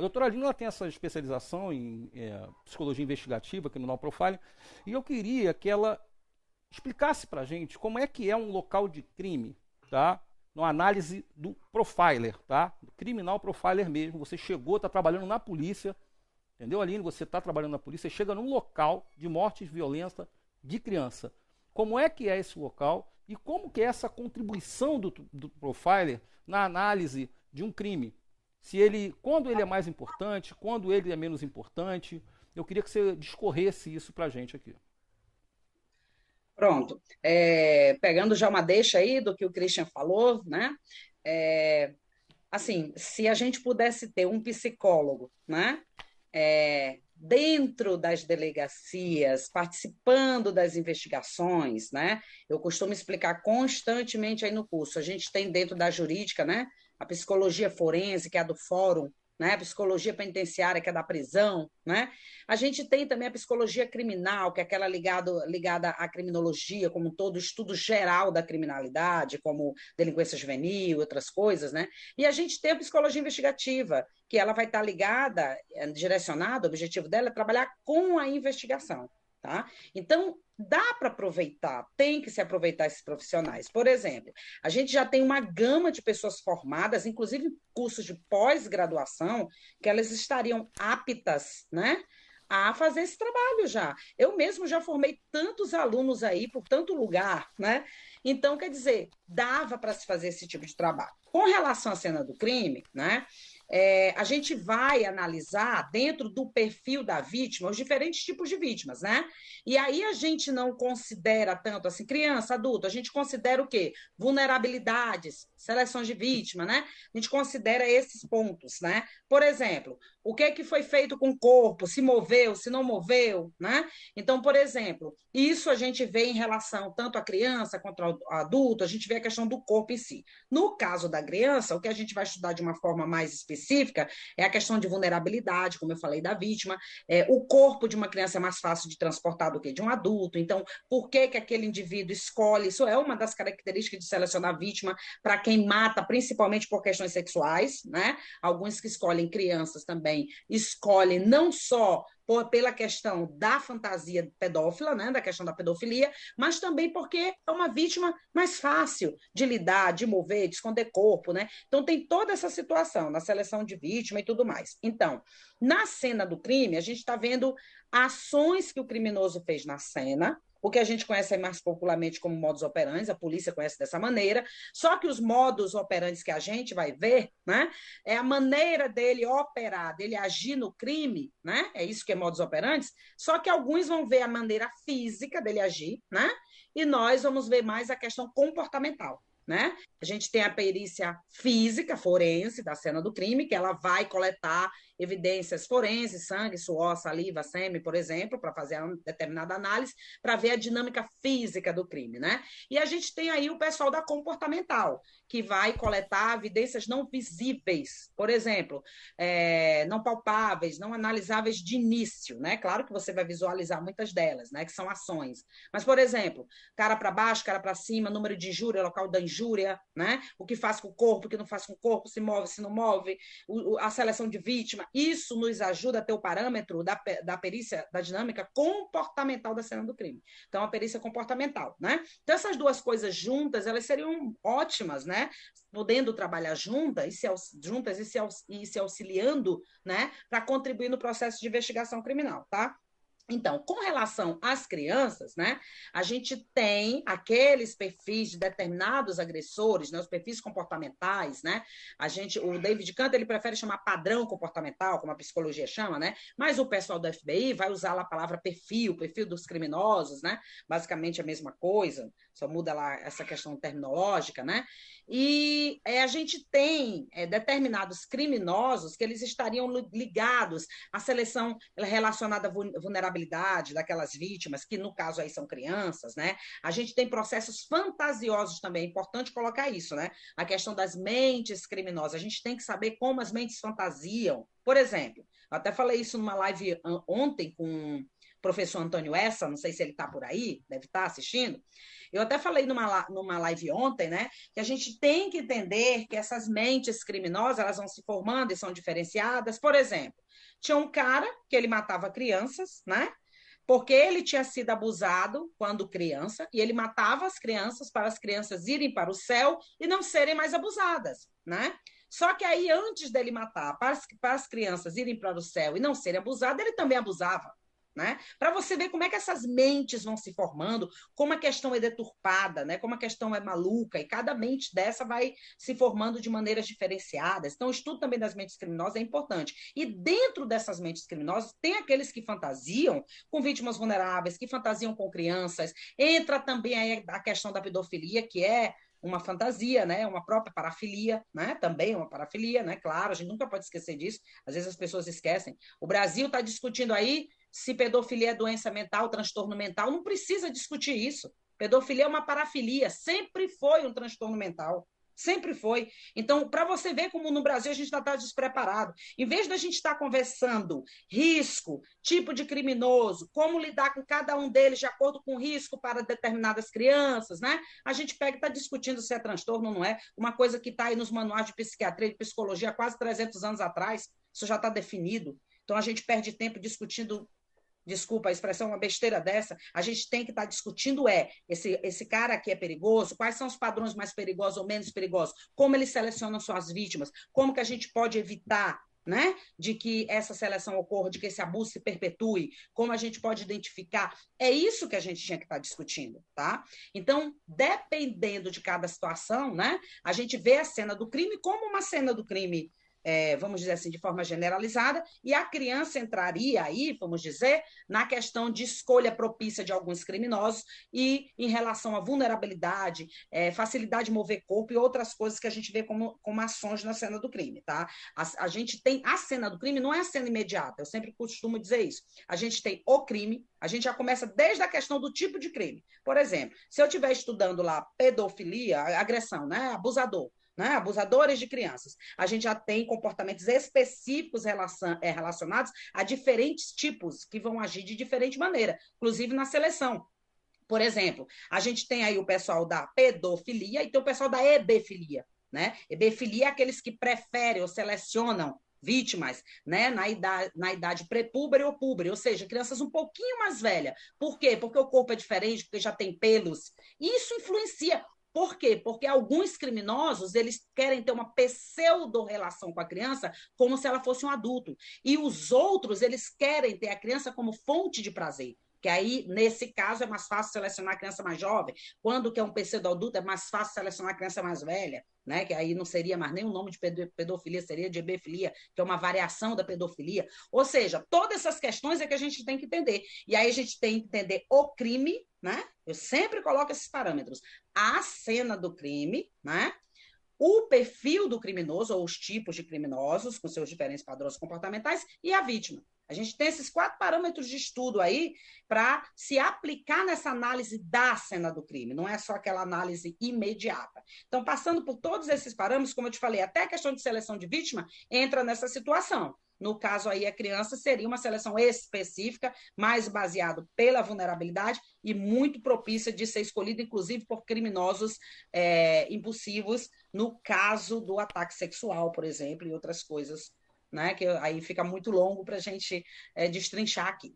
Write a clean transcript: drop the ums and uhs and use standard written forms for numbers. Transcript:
doutora Aline, ela tem essa especialização em psicologia investigativa, criminal profiling, e eu queria que ela explicasse para a gente como é que é um local de crime, tá? Na análise do profiler, tá? Do criminal profiler mesmo. Você chegou, está trabalhando na polícia, entendeu, Aline? Você está trabalhando na polícia, chega num local de morte e violência de criança. Como é que é esse local e como que é essa contribuição do profiler na análise de um crime? Se ele, quando ele é mais importante, quando ele é menos importante. Eu queria que você discorresse isso para a gente aqui. Pronto. Pegando já uma deixa aí do que o Christian falou, né? É, assim, se a gente pudesse ter um psicólogo, né? Dentro das delegacias, participando das investigações, né? Eu costumo explicar constantemente aí no curso. A gente tem dentro da jurídica, né? A psicologia forense, que é a do fórum, né? A psicologia penitenciária, que é da prisão, né? A gente tem também a psicologia criminal, que é aquela ligada à criminologia, como um todo, estudo geral da criminalidade, como delinquência juvenil, outras coisas, né? E a gente tem a psicologia investigativa, que ela vai estar ligada, direcionada, o objetivo dela é trabalhar com a investigação, tá? Então, dá para aproveitar, tem que se aproveitar esses profissionais. Por exemplo, a gente já tem uma gama de pessoas formadas, inclusive cursos de pós-graduação, que elas estariam aptas, né, a fazer esse trabalho já. Eu mesmo já formei tantos alunos aí por tanto lugar, né? Então, quer dizer, dava para se fazer esse tipo de trabalho. Com relação à cena do crime, né? A gente vai analisar dentro do perfil da vítima os diferentes tipos de vítimas, né? E aí a gente não considera tanto assim, criança, adulto, a gente considera o quê? Vulnerabilidades, seleções de vítima, né? A gente considera esses pontos, né? Por exemplo, o que é que foi feito com o corpo, se moveu, se não moveu, né? Então, por exemplo, isso a gente vê em relação tanto à criança quanto ao adulto, a gente vê a questão do corpo em si. No caso da criança, o que a gente vai estudar de uma forma mais específica é a questão de vulnerabilidade, como eu falei, da vítima. O corpo de uma criança é mais fácil de transportar do que de um adulto. Então, por que que aquele indivíduo escolhe? Isso é uma das características de selecionar a vítima para quem mata, principalmente por questões sexuais, né? Alguns que escolhem crianças também escolhem não só pela questão da fantasia pedófila, né, da questão da pedofilia, mas também porque é uma vítima mais fácil de lidar, de mover, de esconder corpo, né? Então tem toda essa situação na seleção de vítima e tudo mais. Então, na cena do crime, a gente está vendo ações que o criminoso fez na cena, o que a gente conhece mais popularmente como modus operandi, a polícia conhece dessa maneira, só que os modus operandi que a gente vai ver, né, é a maneira dele operar, dele agir no crime, né, é isso que é modus operandi, só que alguns vão ver a maneira física dele agir, né, e nós vamos ver mais a questão comportamental. Né? A gente tem a perícia física, forense, da cena do crime, que ela vai coletar evidências forenses, sangue, suor, saliva, sêmen, por exemplo, para fazer uma determinada análise, para ver a dinâmica física do crime, né? E a gente tem aí o pessoal da comportamental, que vai coletar evidências não visíveis, por exemplo, não palpáveis, não analisáveis de início, né? Claro que você vai visualizar muitas delas, né? Que são ações. Mas, por exemplo, cara para baixo, cara para cima, número de injúria, local da injúria, né? O que faz com o corpo, o que não faz com o corpo, se move, se não move, a seleção de vítima. Isso nos ajuda a ter o parâmetro da perícia, da dinâmica comportamental da cena do crime. Então, a perícia comportamental, né? Então, essas duas coisas juntas, elas seriam ótimas, né? Podendo trabalhar juntas e se auxiliando, né? Para contribuir no processo de investigação criminal, tá? Então, com relação às crianças, né, a gente tem aqueles perfis de determinados agressores, né, os perfis comportamentais, né, o David Cantor, ele prefere chamar padrão comportamental, como a psicologia chama, né, mas o pessoal do FBI vai usar lá a palavra perfil dos criminosos, né, basicamente a mesma coisa, só muda lá essa questão terminológica, né, e a gente tem determinados criminosos que eles estariam ligados à seleção relacionada à vulnerabilidade daquelas vítimas, que no caso aí são crianças, né? A gente tem processos fantasiosos também, é importante colocar isso, né? A questão das mentes criminosas, a gente tem que saber como as mentes fantasiam. Por exemplo, eu até falei isso numa live ontem professor Antônio Essa, não sei se ele está por aí, deve estar assistindo. Eu até falei numa live ontem, né, que a gente tem que entender que essas mentes criminosas, elas vão se formando e são diferenciadas. Por exemplo, tinha um cara que ele matava crianças, né, porque ele tinha sido abusado quando criança, e ele matava as crianças para as crianças irem para o céu e não serem mais abusadas, né? Só que aí, antes dele matar para as crianças irem para o céu e não serem abusadas, ele também abusava. Né? Para você ver como é que essas mentes vão se formando, como a questão é deturpada, né? Como a questão é maluca, e cada mente dessa vai se formando de maneiras diferenciadas. Então, o estudo também das mentes criminosas é importante. E dentro dessas mentes criminosas, tem aqueles que fantasiam com vítimas vulneráveis, que fantasiam com crianças. Entra também aí a questão da pedofilia, que é uma fantasia, né? Uma própria parafilia, né? Também uma parafilia, né? Claro, a gente nunca pode esquecer disso. Às vezes as pessoas esquecem. O Brasil está discutindo aí se pedofilia é doença mental, transtorno mental. Não precisa discutir isso. Pedofilia é uma parafilia, sempre foi um transtorno mental. Sempre foi. Então, para você ver como no Brasil a gente está despreparado. Em vez da gente estar conversando risco, tipo de criminoso, como lidar com cada um deles de acordo com o risco para determinadas crianças, né? A gente pega e está discutindo se é transtorno ou não é. Uma coisa que está aí nos manuais de psiquiatria e de psicologia há quase 300 anos atrás. Isso já está definido. Então, a gente perde tempo discutindo, desculpa a expressão, uma besteira dessa. A gente tem que estar discutindo esse cara aqui é perigoso, quais são os padrões mais perigosos ou menos perigosos, como eles selecionam suas vítimas, como que a gente pode evitar, né, de que essa seleção ocorra, de que esse abuso se perpetue, como a gente pode identificar. É isso que a gente tinha que estar discutindo, tá? Então, dependendo de cada situação, né, a gente vê a cena do crime como uma cena do crime, vamos dizer assim, de forma generalizada, e a criança entraria aí, vamos dizer, na questão de escolha propícia de alguns criminosos e em relação à vulnerabilidade, facilidade de mover corpo e outras coisas que a gente vê como ações na cena do crime, tá? A gente tem a cena do crime, não é a cena imediata, eu sempre costumo dizer isso. A gente tem o crime, a gente já começa desde a questão do tipo de crime. Por exemplo, se eu estiver estudando lá pedofilia, agressão, né, abusador, né? Abusadores de crianças. A gente já tem comportamentos específicos relacionados a diferentes tipos que vão agir de diferente maneira, inclusive na seleção. Por exemplo, a gente tem aí o pessoal da pedofilia e tem o pessoal da hebefilia. Né? Hebefilia é aqueles que preferem ou selecionam vítimas, né, na idade pré-púbere ou púbere, ou seja, crianças um pouquinho mais velhas. Por quê? Porque o corpo é diferente, porque já tem pelos. Isso influencia. Por quê? Porque alguns criminosos, eles querem ter uma pseudo-relação com a criança como se ela fosse um adulto. E os outros, eles querem ter a criança como fonte de prazer. Que aí, nesse caso, é mais fácil selecionar a criança mais jovem. Quando que é um pseudo-adulto, é mais fácil selecionar a criança mais velha, né? Que aí não seria mais nem o nome de pedofilia, seria de hebefilia, que é uma variação da pedofilia. Ou seja, todas essas questões é que a gente tem que entender. E aí a gente tem que entender o crime, né? Eu sempre coloco esses parâmetros. A cena do crime, né? O perfil do criminoso, ou os tipos de criminosos, com seus diferentes padrões comportamentais, e a vítima. A gente tem esses 4 parâmetros de estudo aí para se aplicar nessa análise da cena do crime, não é só aquela análise imediata. Então, passando por todos esses parâmetros, como eu te falei, até a questão de seleção de vítima entra nessa situação. No caso aí, a criança seria uma seleção específica, mais baseado pela vulnerabilidade e muito propícia de ser escolhida, inclusive, por criminosos impulsivos, no caso do ataque sexual, por exemplo, e outras coisas, né? Que aí fica muito longo para a gente destrinchar aqui.